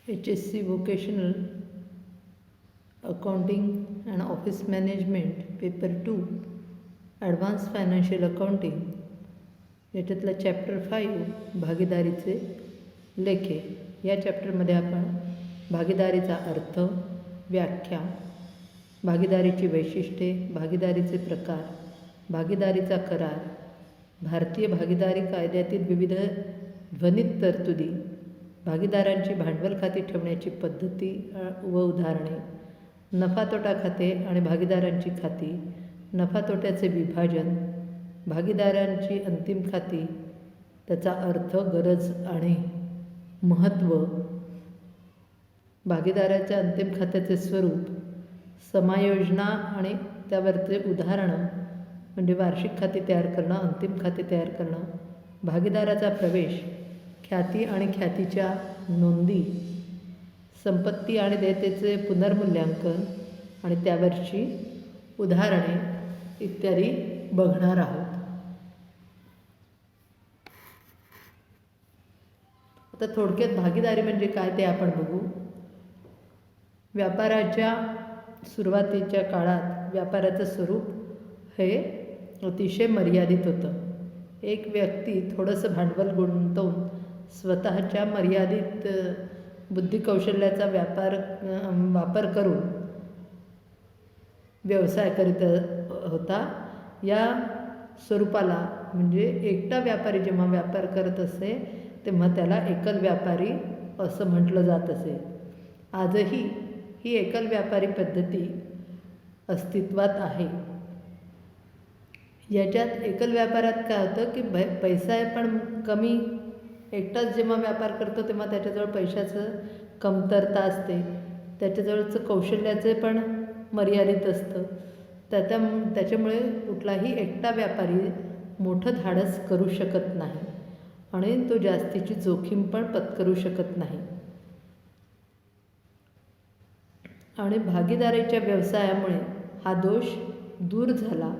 HSC Vocational Accounting and Office Management paper 2 advance financial accounting याच्यातला chapter 5 भागीदारीचे लेखे. या चॅप्टरमध्ये आपण भागीदारीचा अर्थ, व्याख्या, भागीदारीची वैशिष्ट्ये, भागीदारीचे प्रकार, भागीदारीचा करार, भारतीय भागीदारी कायद्यातील विविध ध्वनित तरतुदी, भागीदारांची भांडवल खाती ठेवण्याची पद्धती व उदाहरणे, नफा तोटा खाते आणि भागीदारांची खाती, नफा तोट्याचे विभाजन, भागीदारांची अंतिम खाती, त्याचा अर्थ, गरज आणि महत्त्व, भागीदाराच्या अंतिम खात्याचे स्वरूप, समायोजना आणि त्यावरचे उदाहरणं म्हणजे वार्षिक खाते तयार करणं, अंतिम खाते तयार करणं, भागीदाराचा प्रवेश, ख्याती आणि ख्यातीच्या नोंदी, संपत्ती आणि देयतेचे पुनर्मूल्यांकन आणि त्यावरची उदाहरणे इत्यादी बघणार आहोत. आता थोडक्यात भागीदारी म्हणजे काय ते आपण बघू. व्यापाराच्या सुरुवातीच्या काळात व्यापाराचं स्वरूप हे अतिशय मर्यादित होतं. एक व्यक्ती थोडंसं भांडवल गुंतवून स्वतःच्या मर्यादित बुद्धिकौशल्याचा वापर करून व्यवसाय करीत होता. या स्वरूपाला म्हणजे एकटा व्यापारी जेव्हा व्यापार करत असे तेव्हा त्याला एकल व्यापारी असं म्हटलं जात असे. आजही ही एकल व्यापारी पद्धती अस्तित्वात आहे. याच्यात एकल व्यापारात काय होतं की पैसा आहे पण कमी. एकटाच जेव्हा व्यापार करतो तेव्हा त्याच्याजवळ पैशाचं कमतरता असते, त्याच्याजवळचं कौशल्याचे पण मर्यादित असतं. त्याच्यामुळे कुठलाही एकटा व्यापारी मोठं धाडस करू शकत नाही आणि तो जास्तीची जोखीम पण पत्करू शकत नाही. आणि भागीदारीच्या व्यवसायामुळे हा दोष दूर झाला.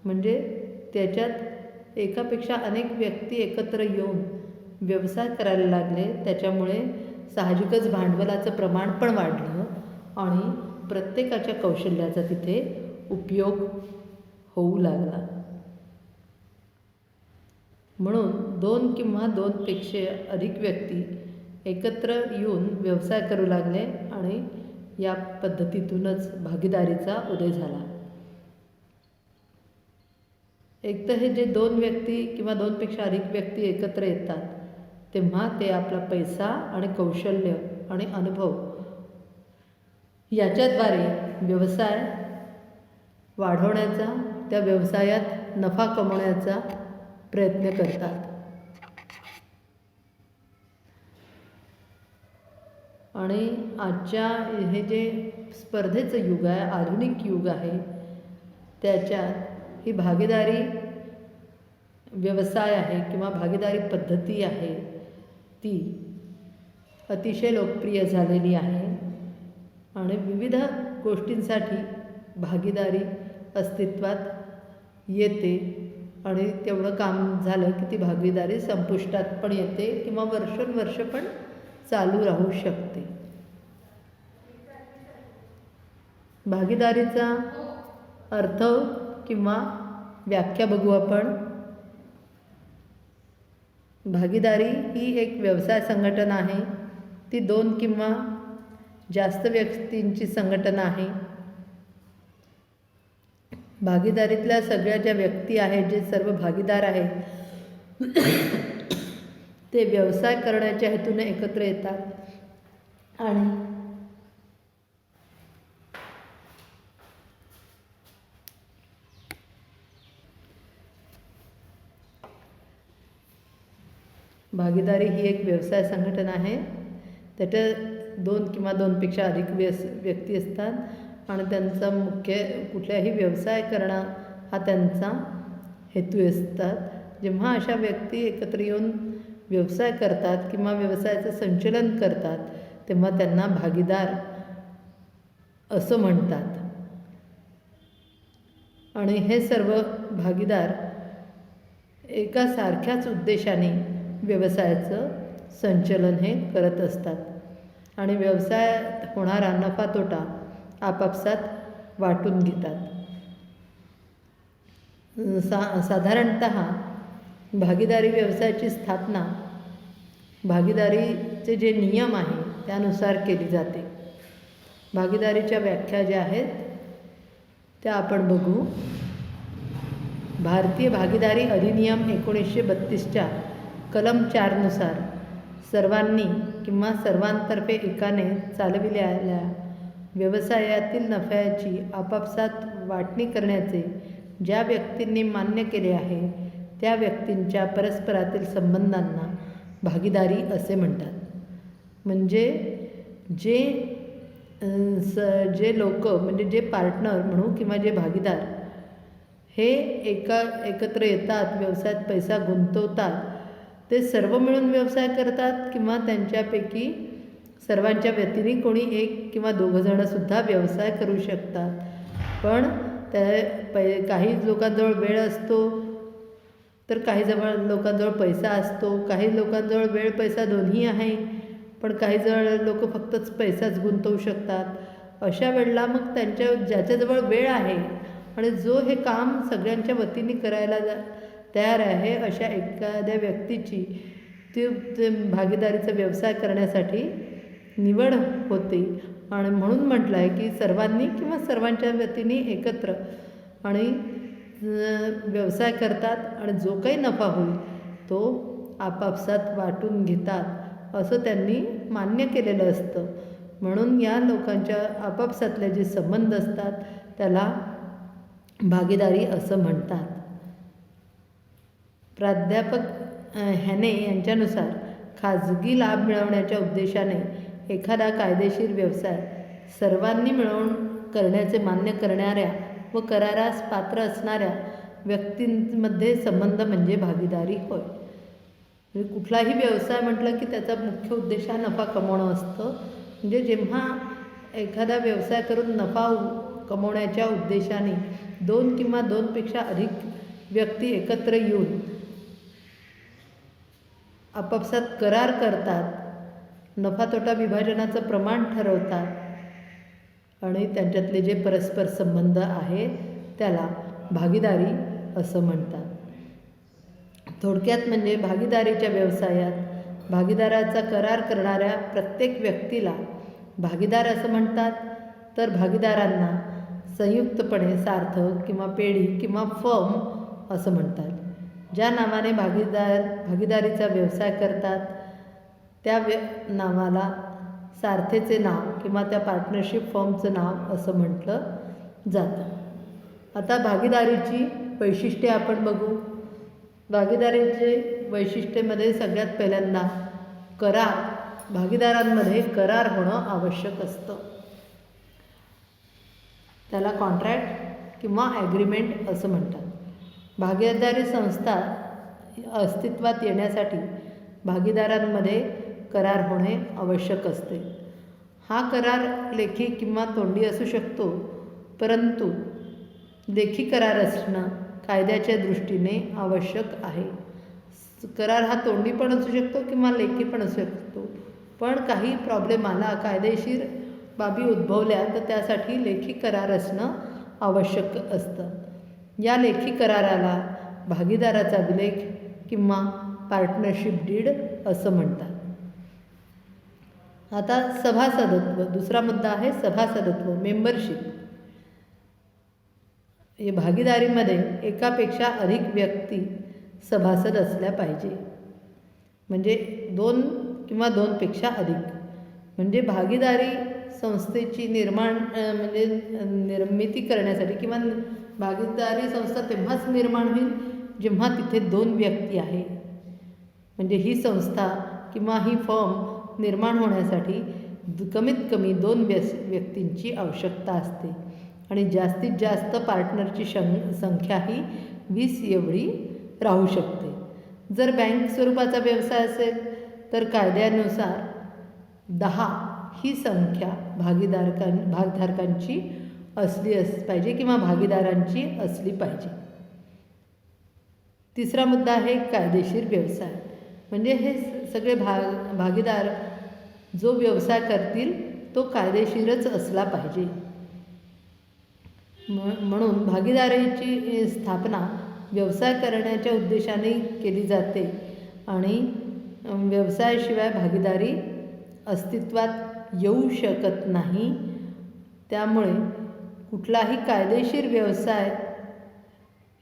म्हणजे त्याच्यात एकापेक्षा अनेक व्यक्ती एकत्र येऊन व्यवसाय करायला लागले. त्याच्यामुळे साहजिकच भांडवलाचं प्रमाण पण वाढलं आणि प्रत्येकाच्या कौशल्याचा तिथे उपयोग होऊ लागला. म्हणून 2 किंवा 2पेक्षा अधिक व्यक्ती एकत्र येऊन व्यवसाय करू लागले आणि या पद्धतीतूनच भागीदारीचा उदय झाला. एक तर हे जे 2 व्यक्ती किंवा 2पेक्षा अधिक व्यक्ती एकत्र येतात तेव्हा ते आपला पैसा आणि कौशल्य आणि अनुभव याच्याद्वारे व्यवसाय वाढवण्याचा, त्या व्यवसायात नफा कमवण्याचा प्रयत्न करतात. आणि आजच्या हे जे स्पर्धेचं युग आहे, आधुनिक युग आहे, त्याच्यात ही भागीदारी व्यवसाय आहे किंवा भागीदारी पद्धती आहे ती अतिशय लोकप्रिय झालेली आहे. आणि विविध गोष्टींसाठी भागीदारी अस्तित्वात येते आणि तेवढं काम झालं की ती भागीदारी संपुष्टात पण येते किंवा वर्षोनवर्ष पण चालू राहू शकते. भागीदारीचा अर्थ किंवा व्याख्या बघू आपण. भागीदारी ही एक व्यवसाय संघटना आहे. ती 2 किंवा जास्त व्यक्तींची संघटना आहे. भागीदारीतल्या सगळ्या ज्या व्यक्ती आहेत, जे सर्व भागीदार आहेत ते व्यवसाय करण्याच्या हेतूने एकत्र येतात आणि भागीदारी ही एक व्यवसाय संघटना आहे. त्याच्यात 2 किंवा 2पेक्षा अधिक व्यक्ती असतात आणि त्यांचा मुख्य कुठल्याही व्यवसाय करणं हा त्यांचा हेतू असतात. जेव्हा अशा व्यक्ती एकत्र येऊन व्यवसाय करतात किंवा व्यवसायाचं संचलन करतात तेव्हा त्यांना भागीदार असं म्हणतात. आणि हे सर्व भागीदार एका सारख्याच उद्देशाने व्यवसायाचं संचलन हे करत असतात. आणि व्यवसायात होणारा नफा तोटा आपापसात वाटून घेतात. साधारणतः भागीदारी व्यवसायाची स्थापना भागीदारीचे जे नियम आहे त्यानुसार केली जाते. भागीदारीच्या व्याख्या ज्या आहेत त्या आपण बघू. भारतीय भागीदारी अधिनियम 1932च्या कलम 4नुसार सर्वांनी किंवा सर्वांतर्फे एकाने चालविलेल्या व्यवसायातील नफ्याची आपापसात वाटणी करण्याचे ज्या व्यक्तींनी मान्य केले आहे त्या व्यक्तींच्या परस्परातील संबंधांना भागीदारी असे म्हणतात. म्हणजे जे लोक म्हणजे जे पार्टनर म्हणू किंवा जे भागीदार हे एकत्र येतात, व्यवसायात पैसा गुंतवतात, ते सर्व मिळून व्यवसाय करतात किंवा त्यांच्यापैकी सर्वांच्या व्यतिने कोणी एक किंवा दोघंजणंसुद्धा व्यवसाय करू शकतात. पण काही लोकांजवळ वेळ असतो, तर काही लोकांजवळ पैसा असतो, काही लोकांजवळ वेळ पैसा दोन्ही आहे, पण काही लोक फक्तच पैसाच गुंतवू शकतात. अशा वेळेला मग ज्याच्याजवळ वेळ आहे आणि जो हे काम सगळ्यांच्या वतीने करायला तयार आहे अशा एखाद्या व्यक्तीची ते भागीदारीचा व्यवसाय करण्यासाठी निवड होते. आणि म्हणून म्हटलं आहे की सर्वांनी किंवा सर्वांच्या वतीने एकत्र आणि व्यवसाय करतात आणि जो काही नफा होईल तो आपापसात वाटून घेतात असं त्यांनी मान्य केलेलं असतं. म्हणून या लोकांच्या आपापसातले जे संबंध असतात त्याला भागीदारी असं म्हणतात. प्राध्यापक हॅने यांच्यानुसार खाजगी लाभ मिळवण्याच्या उद्देशाने एखादा कायदेशीर व्यवसाय सर्वांनी मिळवून करण्याचे मान्य करणाऱ्या व करारास पात्र असणाऱ्या व्यक्तींमध्ये संबंध म्हणजे भागीदारी होय. कुठलाही व्यवसाय म्हटलं की त्याचा मुख्य उद्देश हा नफा कमवणं असतं. म्हणजे जेव्हा एखादा व्यवसाय करून नफा कमवण्याच्या उद्देशाने दोन किंवा दोनपेक्षा अधिक व्यक्ती एकत्र येऊन आपापसात करार करतात, नफा तोटा विभाजनाचं प्रमाण ठरवतात आणि त्यांच्यातले जे परस्पर संबंध आहेत त्याला भागीदारी असं म्हणतात. थोडक्यात म्हणजे भागीदारीच्या व्यवसायात भागीदाराचा करार करणाऱ्या प्रत्येक व्यक्तीला भागीदार असं म्हणतात, तर भागीदारांना संयुक्तपणे सार्थक किंवा पेढी किंवा फर्म असं म्हणतात. ज्या नावाने भागीदारीचा व्यवसाय करतात त्या नावाला सारथेचे नाव किंवा त्या पार्टनरशिप फर्मचं नाव असं म्हटलं जातं. आता भागीदारीची वैशिष्ट्ये आपण बघू. भागीदारीचे वैशिष्ट्यामध्ये सगळ्यात पहिल्यांदा करार. भागीदारांमध्ये करार होणं आवश्यक असतं. त्याला कॉन्ट्रॅक्ट किंवा ॲग्रीमेंट असं म्हणतात. भागीदारी संस्था अस्तित्वात येण्यासाठी भागीदारांमध्ये करार होणे आवश्यक असते. हा करार लेखी किंवा तोंडी असू शकतो, परंतु लेखी करार असणं कायद्याच्या दृष्टीने आवश्यक आहे. करार हा तोंडी पण असू शकतो किंवा लेखी पण असू शकतो, पण काही प्रॉब्लेम आला, कायदेशीर बाबी उद्भवल्या तर त्यासाठी लेखी करार असणं आवश्यक असतं. या लेखी कराराला भागीदाराचा विलेख किंवा पार्टनरशिप डीड असं म्हणतात. आता सभासदत्व. दुसरा मुद्दा आहे सभासदत्व, मेंबरशिप. हे भागीदारीमध्ये एकापेक्षा अधिक व्यक्ती सभासद असल्या पाहिजे. म्हणजे दोन किंवा दोनपेक्षा अधिक. म्हणजे भागीदारी संस्थेची निर्मिती करण्यासाठी किंवा भागीदारी संस्था तेव्हाच निर्माण होईल जेव्हा तिथे दोन व्यक्ती आहे. म्हणजे ही संस्था किंवा ही फर्म निर्माण होण्यासाठी कमीत कमी दोन व्यक्तींची आवश्यकता असते आणि जास्तीत जास्त पार्टनरची संख्या ही 20 एवढी राहू शकते. जर बँक स्वरूपाचा व्यवसाय असेल तर कायद्यानुसार 10 ही संख्या भागधारकांची असली पाहिजे किंवा भागीदारांची असली पाहिजे. तिसरा मुद्दा आहे कायदेशीर व्यवसाय. म्हणजे हे सगळे भागीदार जो व्यवसाय करतील तो कायदेशीरच असला पाहिजे. म्हणून भागीदारीची स्थापना व्यवसाय करण्याच्या उद्देशाने केली जाते आणि व्यवसायाशिवाय भागीदारी अस्तित्वात येऊ शकत नाही. त्यामुळे कुठलाही कायदेशीर व्यवसाय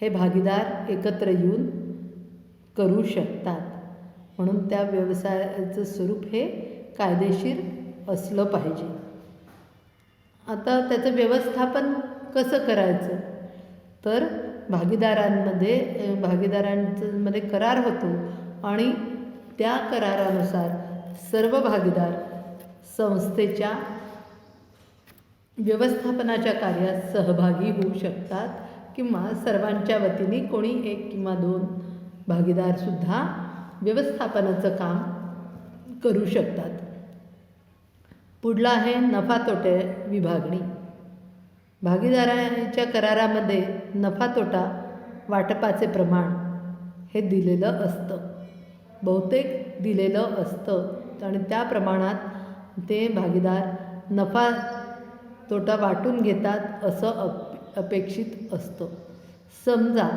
हे भागीदार एकत्र येऊन करू शकतात. म्हणून त्या व्यवसायाचं स्वरूप हे कायदेशीर असलं पाहिजे. आता त्याचं व्यवस्थापन कसं करायचं, तर भागीदारांमध्ये करार होतो आणि त्या करारानुसार सर्व भागीदार संस्थेच्या व्यवस्थापनाच्या कार्यात सहभागी होऊ शकतात किंवा सर्वांच्या वतीने कोणी एक किंवा दोन भागीदारसुद्धा व्यवस्थापनाचं काम करू शकतात. पुढला आहे नफा तोटे विभागणी. भागीदारांच्या करारामध्ये नफा तोटा वाटपाचे प्रमाण हे दिलेलं असतं, बहुतेक दिलेलं असतं आणि त्या प्रमाणात ते भागीदार नफा तोटा वाटून घेतात असं अपेक्षित असतं. समजा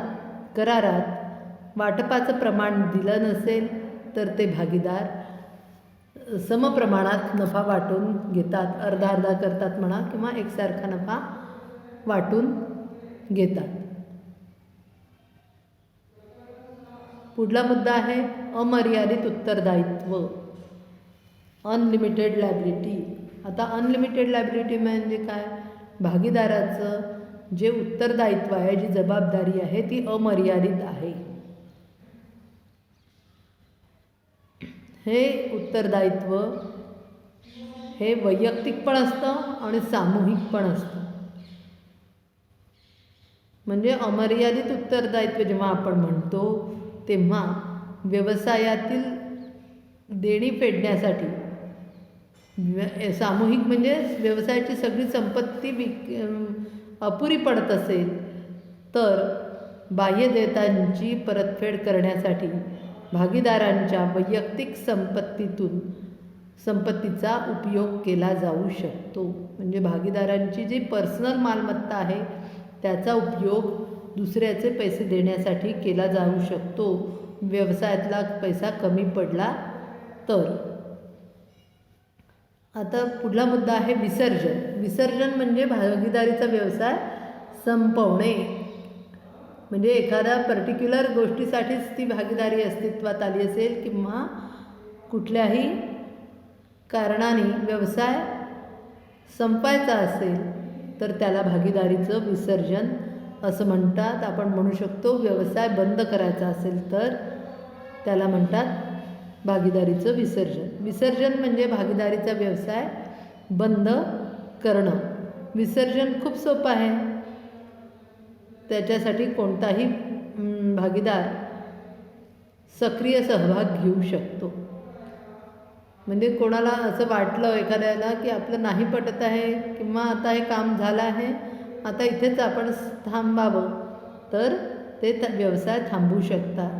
करारात वाटपाचं प्रमाण दिलं नसेल तर ते भागीदार समप्रमाणात नफा वाटून घेतात, अर्धा अर्धा करतात म्हणा किंवा एकसारखा नफा वाटून घेतात. पुढला मुद्दा आहे अमर्यादित उत्तरदायित्व, अनलिमिटेड लायबिलिटी. आता अनलिमिटेड लायबिलिटी म्हणजे काय, भागीदाराचं जे उत्तरदायित्व आहे, जी जबाबदारी आहे ती अमर्यादित आहे. हे उत्तरदायित्व हे वैयक्तिक पण असतं आणि सामूहिक पण असतं. म्हणजे अमर्यादित उत्तरदायित्व जेव्हा आपण म्हणतो तेव्हा व्यवसायातील देणी फेडण्यासाठी सामूहिक म्हणजे व्यवसायाची सगळी संपत्ती अपुरी पडत असेल तर बाह्य देयतांची परतफेड करण्यासाठी भागीदारांच्या वैयक्तिक संपत्तीचा उपयोग केला जाऊ शकतो. म्हणजे भागीदारांची जी पर्सनल मालमत्ता आहे त्याचा उपयोग दुसऱ्याचे पैसे देण्यासाठी केला जाऊ शकतो, व्यवसायातला पैसा कमी पडला तर. आता पुढला मुद्दा आहे विसर्जन. विसर्जन म्हणजे भागीदारीचा व्यवसाय संपवणे. म्हणजे एखाद्या पर्टिक्युलर गोष्टीसाठीच ती भागीदारी अस्तित्वात आली असेल किंवा कुठल्याही कारणाने व्यवसाय संपायचा असेल तर त्याला भागीदारीचं विसर्जन असं म्हणतात. आपण म्हणू शकतो व्यवसाय बंद करायचा असेल तर त्याला म्हणतात भागीदारीचं विसर्जन. विसर्जन म्हणजे भागीदारीचा व्यवसाय बंद करणं. विसर्जन खूप सोपं आहे. त्याच्यासाठी कोणताही भागीदार सक्रिय सहभाग घेऊ शकतो. म्हणजे कोणाला असं वाटलं एखाद्याला की आपलं नाही पटत आहे किंवा आता हे काम झालं आहे, आता इथेच आपण थांबावं, तर ते व्यवसाय थांबवू शकतात.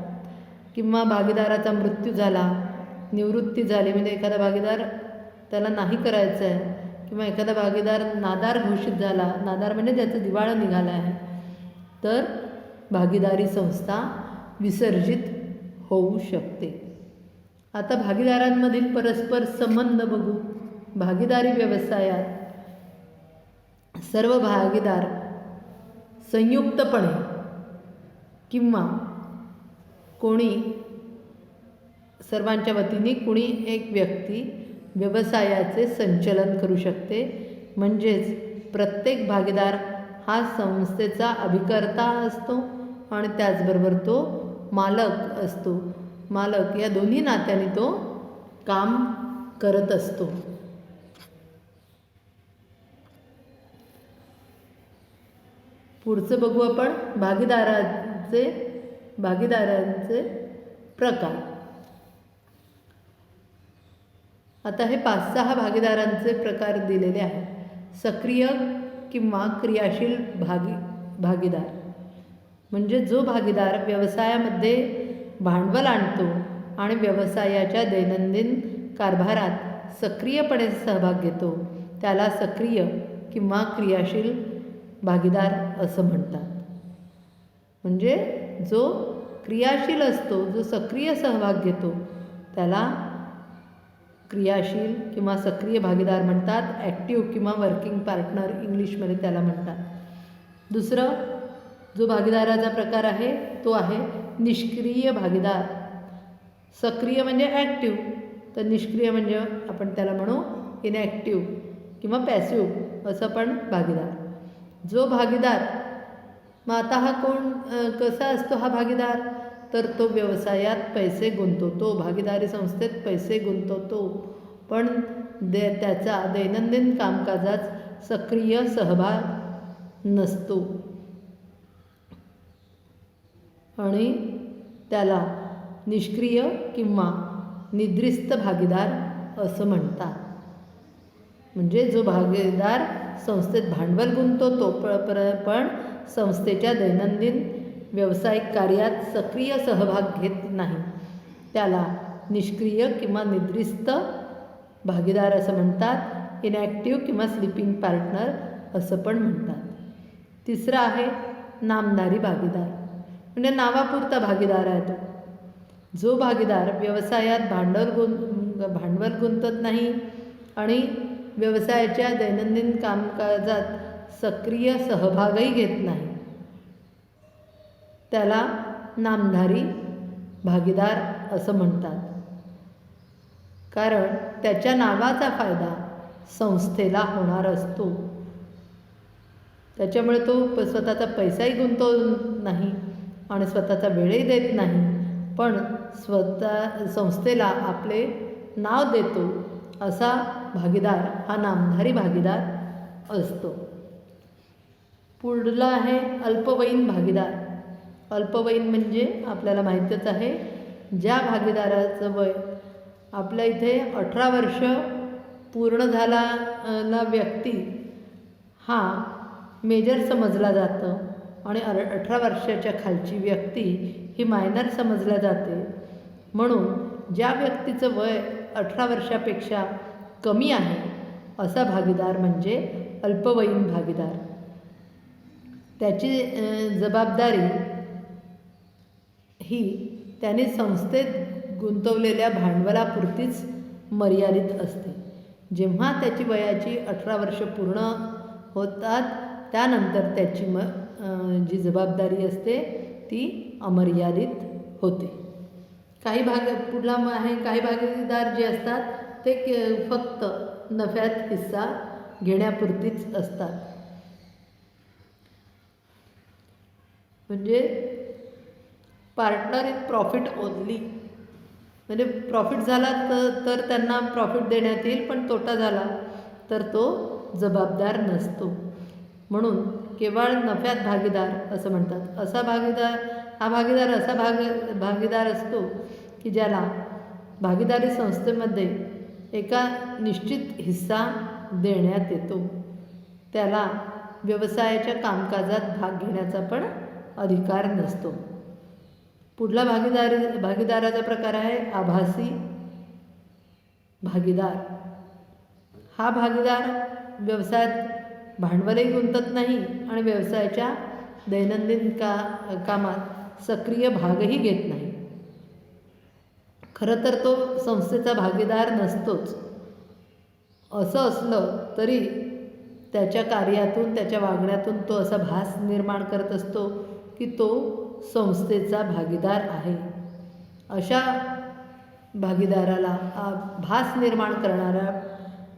किंवा भागीदाराचा मृत्यू झाला, निवृत्ती झाली, म्हणजे एखादा भागीदार त्याला नाही करायचं आहे किंवा एखादा भागीदार नादार घोषित झाला, नादार म्हणजे त्याचं दिवाळं निघालं आहे, तर भागीदारी संस्था विसर्जित होऊ शकते. आता भागीदारांमधील परस्पर संबंध बघू. भागीदारी व्यवसायात सर्व भागीदार संयुक्तपणे किंवा कोणी सर्वांच्या वतीने कोणी एक व्यक्ती व्यवसायाचे संचालन करू शकते. म्हणजेच प्रत्येक भागीदार हा संस्थेचा अभिकर्ता असतो आणि त्याचबरोबर तो मालक असतो. मालक या दोन्ही नात्याने तो काम करत असतो. पुढचं बघू आपण भागीदारांचे प्रकार. आता हे 5-6 भागीदारांचे प्रकार दिलेले आहेत. सक्रिय किंवा क्रियाशील भागीदार म्हणजे जो भागीदार व्यवसायामध्ये भांडवल आणतो आणि व्यवसायाच्या दैनंदिन कारभारात सक्रियपणे सहभाग घेतो त्याला सक्रिय किंवा क्रियाशील भागीदार असं म्हणतात. म्हणजे जो क्रियाशील असतो, जो सक्रिय सहभाग घेतो त्याला क्रियाशील किंवा सक्रिय भागीदार म्हणतात. ॲक्टिव्ह किंवा वर्किंग पार्टनर इंग्लिशमध्ये त्याला म्हणतात. दुसरं जो भागीदाराचा प्रकार आहे तो आहे निष्क्रिय भागीदार. सक्रिय म्हणजे ॲक्टिव्ह, तर निष्क्रिय म्हणजे आपण त्याला म्हणू इनॲक्टिव्ह किंवा पॅसिव्ह असं पण भागीदार. जो भागीदार, मग आता हा कोण कसा असतो हा भागीदार, तर तो व्यवसायात पैसे गुंतवतो, भागीदारी संस्थेत पैसे गुंतवतो, पण त्याचा दैनंदिन कामकाजात सक्रिय सहभाग नसतो आणि त्याला निष्क्रिय किंवा निद्रिस्त भागीदार असं म्हणतात. म्हणजे जो भागीदार संस्थेत भांडवल गुंतवतो पण संस्थेच्या दैनंदिन व्यावसायिक कार्यात सक्रिय सहभाग घेत नाही त्याला निष्क्रिय किंवा निद्रिस्त भागीदार असं म्हणतात. इनॲक्टिव्ह किंवा स्लीपिंग पार्टनर असं पण म्हणतात. तिसरं आहे नामधारी भागीदार. म्हणजे नावापुरता भागीदार आहे तो. जो भागीदार व्यवसायात भांडवल गुंतत नाही आणि व्यवसायाच्या दैनंदिन कामकाजात सक्रिय सहभागही घेत नाही त्याला नामधारी भागीदार असं म्हणतात. कारण त्याच्या नावाचा फायदा संस्थेला होणार असतो, त्याच्यामुळे तो स्वतःचा पैसाही गुंतवत नाही आणि स्वतःचा वेळही देत नाही, पण संस्थेला आपले नाव देतो असा भागीदार हा नामधारी भागीदार असतो. पुढला आहे अल्पवयीन भागीदार. अल्पवयीन म्हणजे आपल्याला माहीतच आहे, ज्या भागीदाराचं वय आपल्या इथे 18 वर्ष पूर्ण झाला व्यक्ती हा मेजर समजला जातं आणि 18 वर्षाच्या खालची व्यक्ती ही मायनर समजल्या जाते. म्हणून ज्या व्यक्तीचं वय 18 वर्षापेक्षा कमी आहे असा भागीदार म्हणजे अल्पवयीन भागीदार. त्याची जबाबदारी ही त्याने संस्थेत गुंतवलेल्या भांडवलापुरतीच मर्यादित असते. जेव्हा त्याची वयाची 18 वर्ष पूर्ण होतात त्यानंतर त्याची जी जबाबदारी असते ती अमर्यादित होते. पुढला आहे काही भागीदार जे असतात ते फक्त नफ्यात हिस्सा घेण्यापुरतीच असतात. म्हणजे पार्टनर इन प्रॉफिट ओनली. म्हणजे प्रॉफिट झाला तर त्यांना प्रॉफिट देण्यात येईल, पण तोटा झाला तर तो जबाबदार नसतो. म्हणून केवळ नफ्यात भागीदार असं म्हणतात. असा भागीदार असतो की ज्याला भागीदारी संस्थेमध्ये एका निश्चित हिस्सा देण्यात येतो. त्याला व्यवसायाच्या कामकाजात भाग घेण्याचा पण अधिकार नसतो. पुढला भागीदाराचा प्रकार आहे आभासी भागीदार. हा भागीदार व्यवसायात भांडवलही गुंतत नाही आणि व्यवसायाच्या दैनंदिन कामात सक्रिय भागही घेत नाही. खरं तर तो संस्थेचा भागीदार नसतोच. असं असलं तरी त्याच्या कार्यातून त्याच्या वागण्यातून तो असा भास निर्माण करत असतो की तो संस्थेचा भागीदार आहे. अशा भागीदाराला भास निर्माण करणाऱ्या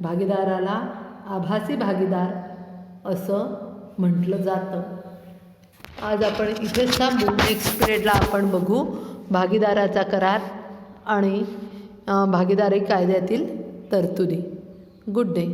भागीदाराला आभासी भागीदार असं म्हटलं जातं. आज आपण इथेच थांबू. नेक्स्ट पिरियडला आपण बघू भागीदाराचा करार आणि भागीदारी कायद्यातील तरतुदी. Good day.